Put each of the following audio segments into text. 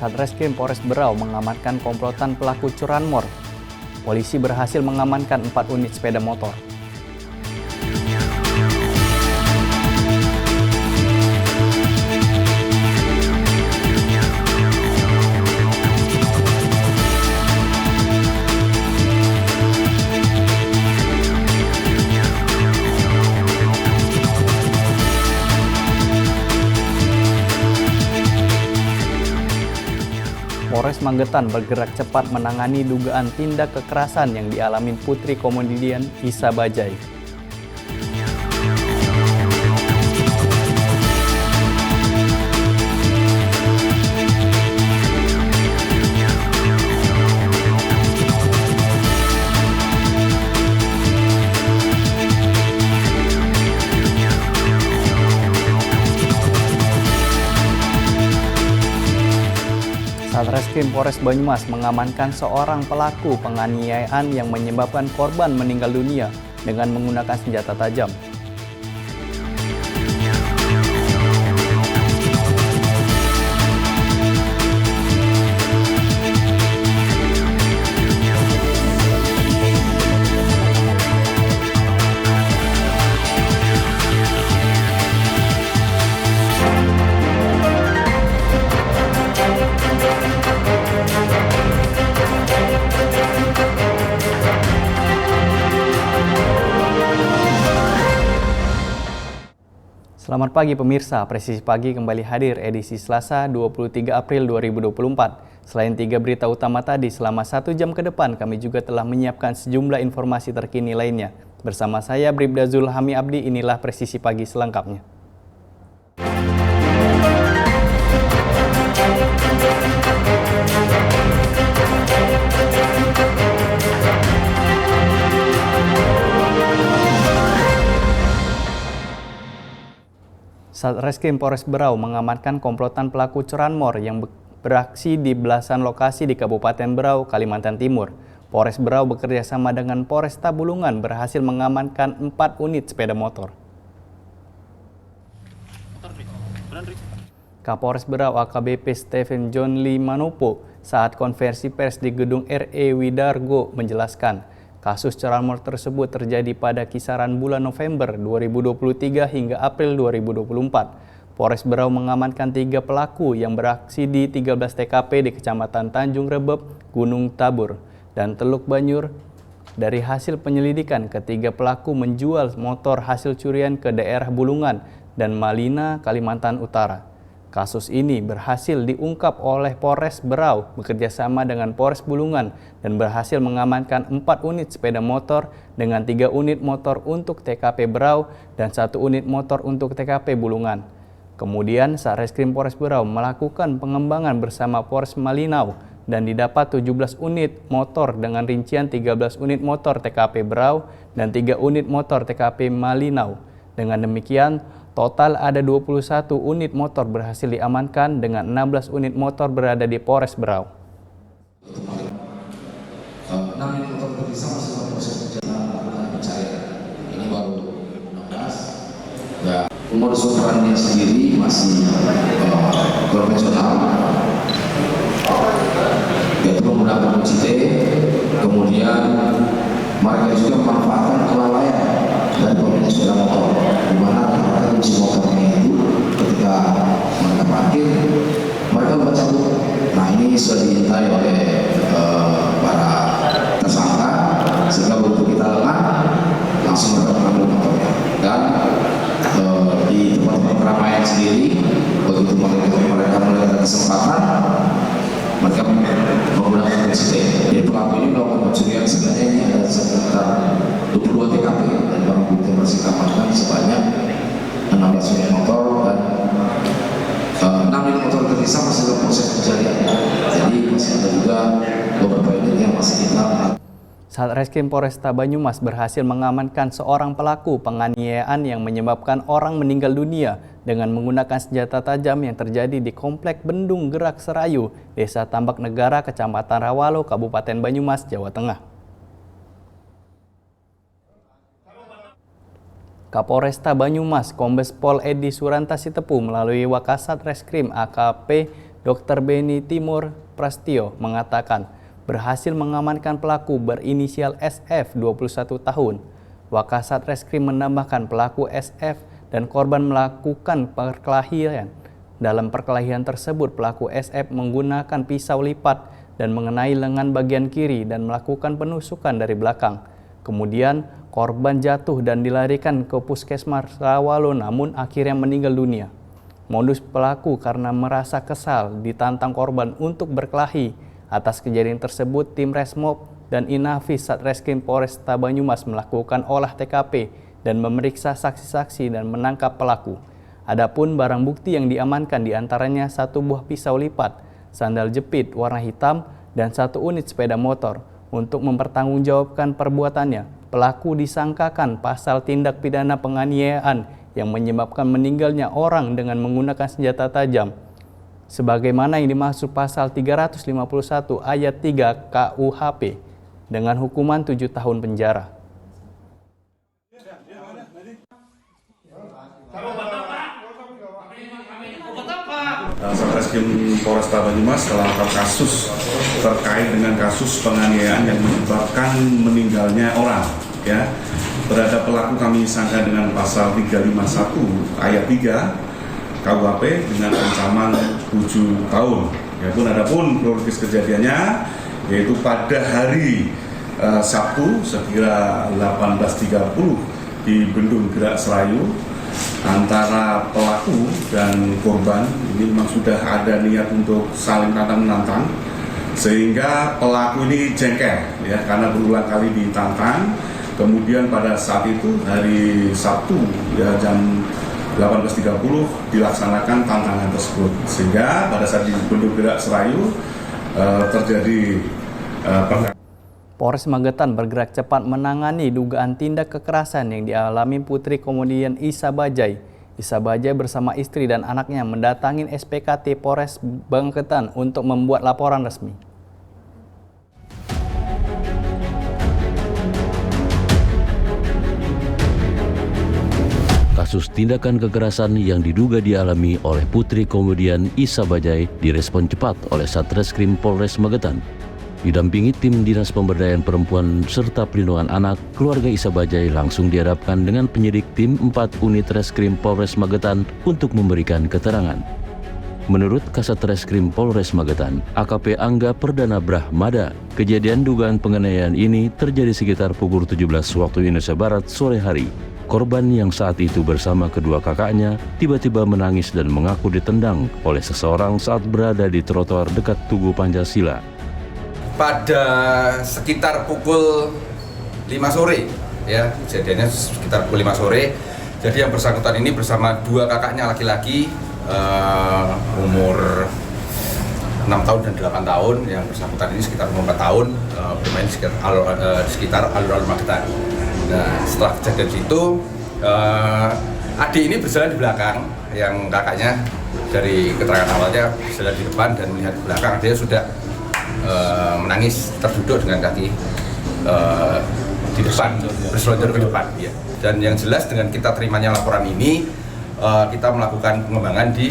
Satreskrim Polres Berau mengamankan komplotan pelaku curanmor. Polisi berhasil mengamankan 4 unit sepeda motor. Polres Magetan bergerak cepat menangani dugaan tindak kekerasan yang dialami putri komedian Isa Bajaj. Satreskrim Polres Banyumas mengamankan seorang pelaku penganiayaan yang menyebabkan korban meninggal dunia dengan menggunakan senjata tajam. Selamat pagi pemirsa, Presisi Pagi kembali hadir edisi Selasa 23 April 2024. Selain 3 berita utama tadi, selama 1 jam ke depan kami juga telah menyiapkan sejumlah informasi terkini lainnya. Bersama saya Bribda Zulhami Abdi, inilah Presisi Pagi selengkapnya. Satreskrim Polres Berau mengamankan komplotan pelaku curanmor yang beraksi di belasan lokasi di Kabupaten Berau, Kalimantan Timur. Polres Berau bekerjasama dengan Polresta Bulungan berhasil mengamankan 4 unit sepeda motor. Kapolres Berau AKBP Stephen John Lee Manopo saat konversi pers di gedung RE Widargo menjelaskan, kasus curanmor tersebut terjadi pada kisaran bulan November 2023 hingga April 2024. Polres Berau mengamankan 3 pelaku yang beraksi di 13 TKP di Kecamatan Tanjung Rebeb, Gunung Tabur, dan Teluk Banyur. Dari hasil penyelidikan, ketiga pelaku menjual motor hasil curian ke daerah Bulungan dan Malina, Kalimantan Utara. Kasus ini berhasil diungkap oleh Polres Berau bekerjasama dengan Polres Bulungan dan berhasil mengamankan 4 unit sepeda motor dengan 3 unit motor untuk TKP Berau dan 1 unit motor untuk TKP Bulungan. Kemudian Satreskrim Polres Berau melakukan pengembangan bersama Polres Malinau dan didapat 17 unit motor dengan rincian 13 unit motor TKP Berau dan 3 unit motor TKP Malinau. Dengan demikian, total ada 21 unit motor berhasil diamankan dengan 16 unit motor berada di Polres Berau. 6 unit motor terpisah masih dalam proses pencarian. Ini baru 16. Ya, modus operandinya sendiri masih konvensional. Yaitu menggunakan UCT, kemudian mereka juga memanfaatkan kelalaian dari pemilik sepeda motor, di mana ternyata kunci motornya itu ketika mereka parkir, mereka mencabut. Nah, ini sudah diintai oleh para tersangka, sehingga begitu kita lengah, langsung mereka mengambil motornya. Dan di tempat-tempat keramaian sendiri, begitu mereka melihat kesempatan, mereka menggunakan UCT. Jadi pelaku ini melakukan pencurian sebenarnya ini ada sekitar 22 TKP dan barang bukti yang masih diamankan sebanyak 16 unit motor dan 6 unit motor terpisah masih dalam proses pencarian. Jadi masih ada juga beberapa unit yang masih kita. Satreskrim Polresta Banyumas berhasil mengamankan seorang pelaku penganiayaan yang menyebabkan orang meninggal dunia dengan menggunakan senjata tajam yang terjadi di Komplek Bendung Gerak Serayu, Desa Tambak Negara, Kecamatan Rawalo, Kabupaten Banyumas, Jawa Tengah. Kapolresta Banyumas Kombes Pol Edi Suranta Sitepu melalui Wakasat Reskrim AKP Dr. Beni Timur Prastio mengatakan berhasil mengamankan pelaku berinisial SF 21 tahun. Wakasat Reskrim menambahkan pelaku SF dan korban melakukan perkelahian. Dalam perkelahian tersebut, pelaku SF menggunakan pisau lipat dan mengenai lengan bagian kiri dan melakukan penusukan dari belakang. Kemudian, korban jatuh dan dilarikan ke puskesmas Rawalo namun akhirnya meninggal dunia. Modus pelaku karena merasa kesal ditantang korban untuk berkelahi. Atas kejadian tersebut, tim Resmob dan Inafis Satreskrim Polresta Banyumas melakukan olah TKP dan memeriksa saksi-saksi dan menangkap pelaku. Adapun barang bukti yang diamankan diantaranya 1 buah pisau lipat, sandal jepit warna hitam, dan 1 unit sepeda motor. Untuk mempertanggungjawabkan perbuatannya, pelaku disangkakan pasal tindak pidana penganiayaan yang menyebabkan meninggalnya orang dengan menggunakan senjata tajam, sebagaimana yang dimaksud pasal 351 ayat 3 KUHP dengan hukuman 7 tahun penjara. Satreskrim Polresta Banyumas telah mengungkap kasus terkait dengan kasus penganiayaan yang menyebabkan meninggalnya orang. Ya, terhadap pelaku kami sangka dengan pasal 351 ayat 3 KUHP dengan ancaman 7 tahun. Adapun kronologis kejadiannya yaitu pada hari Sabtu sekira 18.30 di Bendung Gerak Serayu antara pelaku dan korban ini memang sudah ada niat untuk saling tantang-menantang, sehingga pelaku ini jengkel ya karena berulang kali ditantang. Kemudian pada saat itu hari Sabtu ya jam 18.30 dilaksanakan tantangan tersebut, sehingga pada saat di Bendung Gerak Serayu terjadi perkara. Polres Magetan bergerak cepat menangani dugaan tindak kekerasan yang dialami putri komedian Isa Bajai. Isa Bajai bersama istri dan anaknya mendatangi SPKT Polres Magetan untuk membuat laporan resmi. Kasus tindakan kekerasan yang diduga dialami oleh putri komedian Isa Bajai direspon cepat oleh Satreskrim Polres Magetan. Didampingi tim Dinas Pemberdayaan Perempuan serta Perlindungan Anak, keluarga Isa Bajai langsung dihadapkan dengan penyidik tim 4 unit Reskrim Polres Magetan untuk memberikan keterangan. Menurut Kasat Reskrim Polres Magetan, AKP Angga Perdana Brahmada, kejadian dugaan penganiayaan ini terjadi sekitar pukul 17 waktu Indonesia Barat sore hari. Korban yang saat itu bersama kedua kakaknya tiba-tiba menangis dan mengaku ditendang oleh seseorang saat berada di trotoar dekat Tugu Pancasila. Pada sekitar pukul 5 sore, ya kejadiannya sekitar pukul 5 sore. Jadi yang bersangkutan ini bersama 2 kakaknya laki-laki umur 6 tahun dan 8 tahun. Yang bersangkutan ini sekitar umur 4 tahun, bermain di sekitar alur-alur Magetan. Nah, setelah kejadian itu, adik ini berjalan di belakang, yang kakaknya dari keterangan awalnya berjalan di depan dan melihat di belakang dia sudah menangis terduduk dengan kaki di depan, berselonjor ke depan. Ya. Dan yang jelas dengan kita terimanya laporan ini, kita melakukan pengembangan di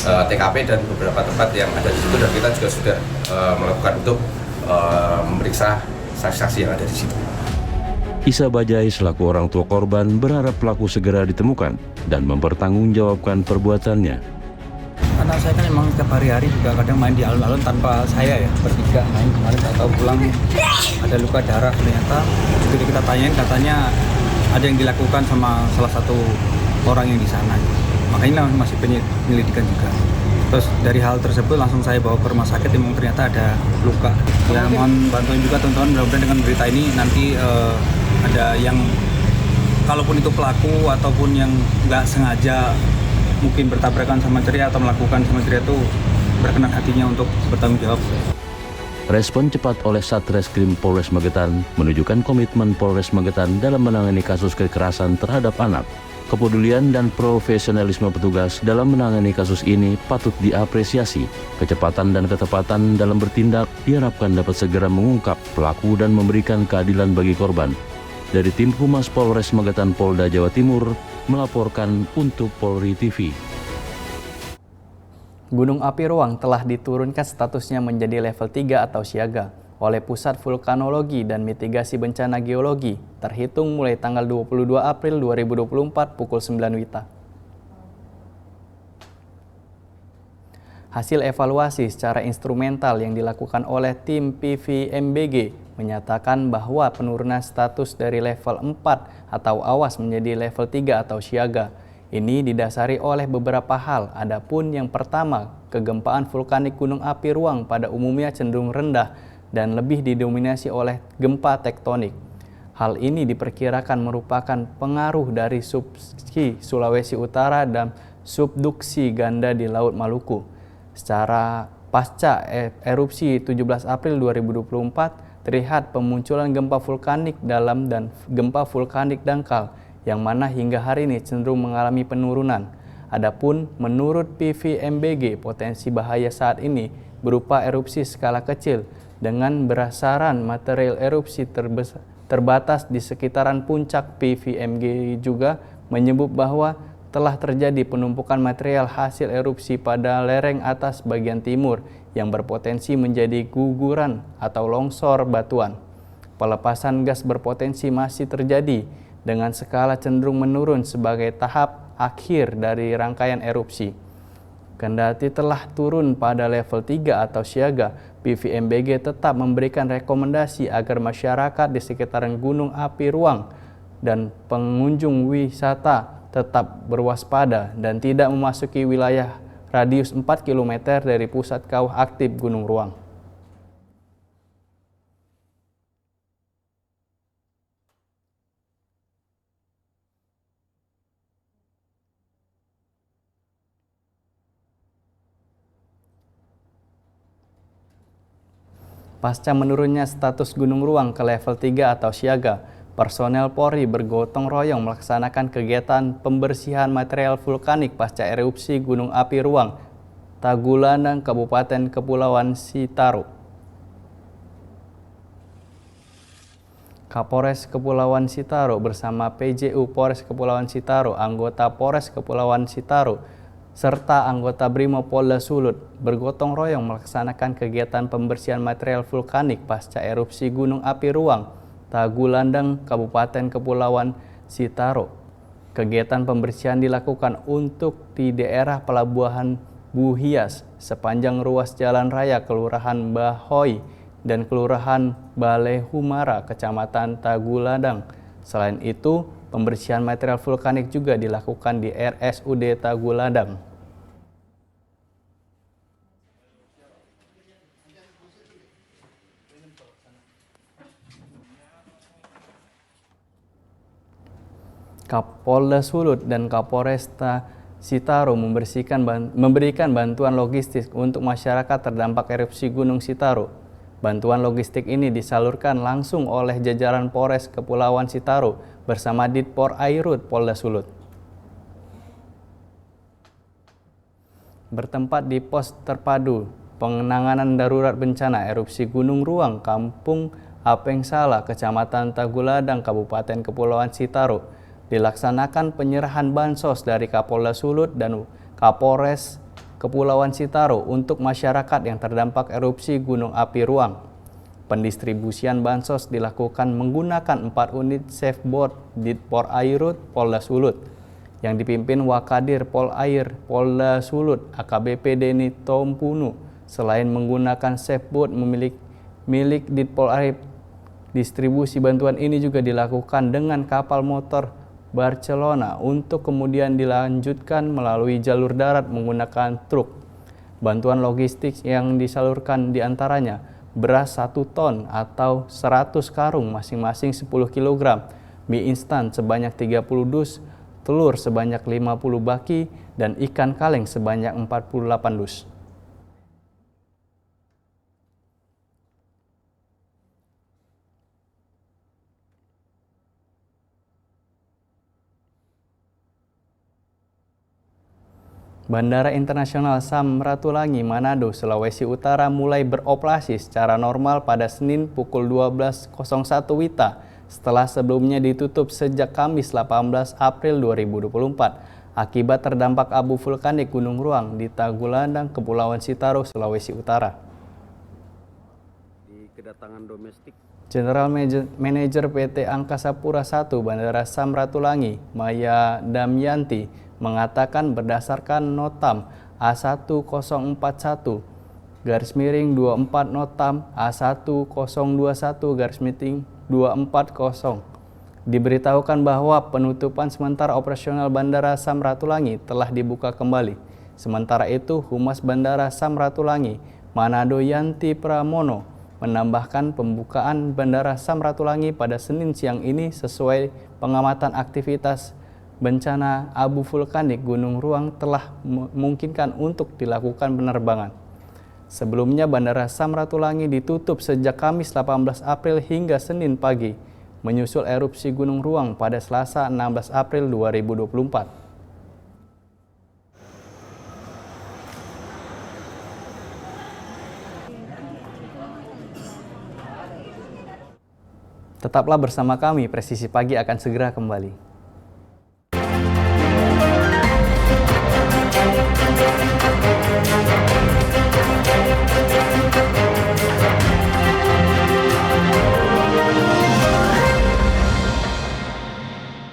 TKP dan beberapa tempat yang ada di situ, dan kita juga sudah melakukan untuk memeriksa saksi-saksi yang ada di situ. Isa Bajai selaku orang tua korban berharap pelaku segera ditemukan dan mempertanggungjawabkan perbuatannya. Anak saya kan memang setiap hari-hari juga kadang main di alun-alun tanpa saya ya, bertiga main. Kemarin saya tahu pulang ada luka darah, ternyata begitu kita tanyain katanya ada yang dilakukan sama salah satu orang yang di sana. Makanya masih penyelidikan juga. Terus dari hal tersebut langsung saya bawa ke rumah sakit, memang ternyata ada luka. Ya mohon bantuan juga teman-teman, mudah-mudahan dengan berita ini nanti ada yang kalaupun itu pelaku ataupun yang nggak sengaja mungkin bertabrakan sama ceria atau melakukan sama ceria itu berkenan hatinya untuk bertanggung jawab. Respon cepat oleh Satreskrim Polres Magetan menunjukkan komitmen Polres Magetan dalam menangani kasus kekerasan terhadap anak. Kepedulian dan profesionalisme petugas dalam menangani kasus ini patut diapresiasi. Kecepatan dan ketepatan dalam bertindak diharapkan dapat segera mengungkap pelaku dan memberikan keadilan bagi korban. Dari tim Humas Polres Magetan Polda Jawa Timur, melaporkan untuk Polri TV. Gunung Api Ruang telah diturunkan statusnya menjadi level 3 atau siaga oleh Pusat Vulkanologi dan Mitigasi Bencana Geologi terhitung mulai tanggal 22 April 2024 pukul 9 WITA. Hasil evaluasi secara instrumental yang dilakukan oleh tim PVMBG menyatakan bahwa penurunan status dari level 4 atau awas menjadi level 3 atau siaga. Ini didasari oleh beberapa hal, adapun yang pertama, kegempaan vulkanik Gunung Api Ruang pada umumnya cenderung rendah dan lebih didominasi oleh gempa tektonik. Hal ini diperkirakan merupakan pengaruh dari subduksi Sulawesi Utara dan subduksi ganda di Laut Maluku. Secara pasca erupsi 17 April 2024, terlihat pemunculan gempa vulkanik dalam dan gempa vulkanik dangkal, yang mana hingga hari ini cenderung mengalami penurunan. Adapun menurut PVMBG, potensi bahaya saat ini berupa erupsi skala kecil dengan berasaran material erupsi terbatas di sekitaran puncak. PVMBG juga menyebut bahwa telah terjadi penumpukan material hasil erupsi pada lereng atas bagian timur yang berpotensi menjadi guguran atau longsor batuan. Pelepasan gas berpotensi masih terjadi dengan skala cenderung menurun sebagai tahap akhir dari rangkaian erupsi. Kendati telah turun pada level 3 atau siaga, PVMBG tetap memberikan rekomendasi agar masyarakat di sekitaran Gunung Api Ruang dan pengunjung wisata tetap berwaspada dan tidak memasuki wilayah radius 4 km dari pusat kawah aktif Gunung Ruang. Pasca menurunnya status Gunung Ruang ke level 3 atau siaga, personel Polri bergotong royong melaksanakan kegiatan pembersihan material vulkanik pasca erupsi Gunung Api Ruang, Tagulandang, Kabupaten Kepulauan Sitaro. Kapolres Kepulauan Sitaro bersama PJU Polres Kepulauan Sitaro, anggota Polres Kepulauan Sitaro, serta anggota Brimopolda Sulut bergotong royong melaksanakan kegiatan pembersihan material vulkanik pasca erupsi Gunung Api Ruang, Tagulandang, Kabupaten Kepulauan Sitaro. Kegiatan pembersihan dilakukan untuk di daerah Pelabuhan Buhias sepanjang ruas jalan raya Kelurahan Bahoy dan Kelurahan Balehumara, Kecamatan Tagulandang. Selain itu, pembersihan material vulkanik juga dilakukan di RSUD Tagulandang. Kapolda Sulut dan Kapolresta Sitaro memberikan bantuan logistik untuk masyarakat terdampak erupsi Gunung Sitaro. Bantuan logistik ini disalurkan langsung oleh jajaran Polres Kepulauan Sitaro bersama Ditpor Airut Polda Sulut. Bertempat di pos terpadu penanganan darurat bencana erupsi Gunung Ruang, Kampung Apengsala, Kecamatan Tagulandang, Kabupaten Kepulauan Sitaro, dilaksanakan penyerahan bansos dari Kapolda Sulut dan Kapolres Kepulauan Sitaro untuk masyarakat yang terdampak erupsi Gunung Api Ruang. Pendistribusian bansos dilakukan menggunakan 4 unit safeboat Ditpor Airut Polda Sulut yang dipimpin Wakadir Polair Polda Sulut AKBP Deni Tompunu. Selain menggunakan safeboat milik Ditpor Airut, distribusi bantuan ini juga dilakukan dengan kapal motor Barcelona untuk kemudian dilanjutkan melalui jalur darat menggunakan truk. Bantuan logistik yang disalurkan diantaranya beras 1 ton atau 100 karung masing-masing 10 kg, mie instan sebanyak 30 dus, telur sebanyak 50 baki, dan ikan kaleng sebanyak 48 dus. Bandara Internasional Samratulangi, Manado, Sulawesi Utara mulai beroperasi secara normal pada Senin pukul 12.01 WITA setelah sebelumnya ditutup sejak Kamis 18 April 2024 akibat terdampak abu vulkanik Gunung Ruang di Tagulandang, Kepulauan Sitaro, Sulawesi Utara. Di kedatangan domestik, General Manager PT Angkasa Pura I Bandara Samratulangi, Maya Damyanti, mengatakan berdasarkan Notam A1041 /24 Notam A1021 /240 diberitahukan bahwa penutupan sementara operasional Bandara Samratulangi telah dibuka kembali. Sementara itu, Humas Bandara Samratulangi, Manado Yanti Pramono, menambahkan pembukaan Bandara Samratulangi pada Senin siang ini sesuai pengamatan aktivitas bencana abu vulkanik Gunung Ruang telah memungkinkan untuk dilakukan penerbangan. Sebelumnya, Bandara Samratulangi ditutup sejak Kamis 18 April hingga Senin pagi, menyusul erupsi Gunung Ruang pada Selasa 16 April 2024. Tetaplah bersama kami, Presisi Pagi akan segera kembali.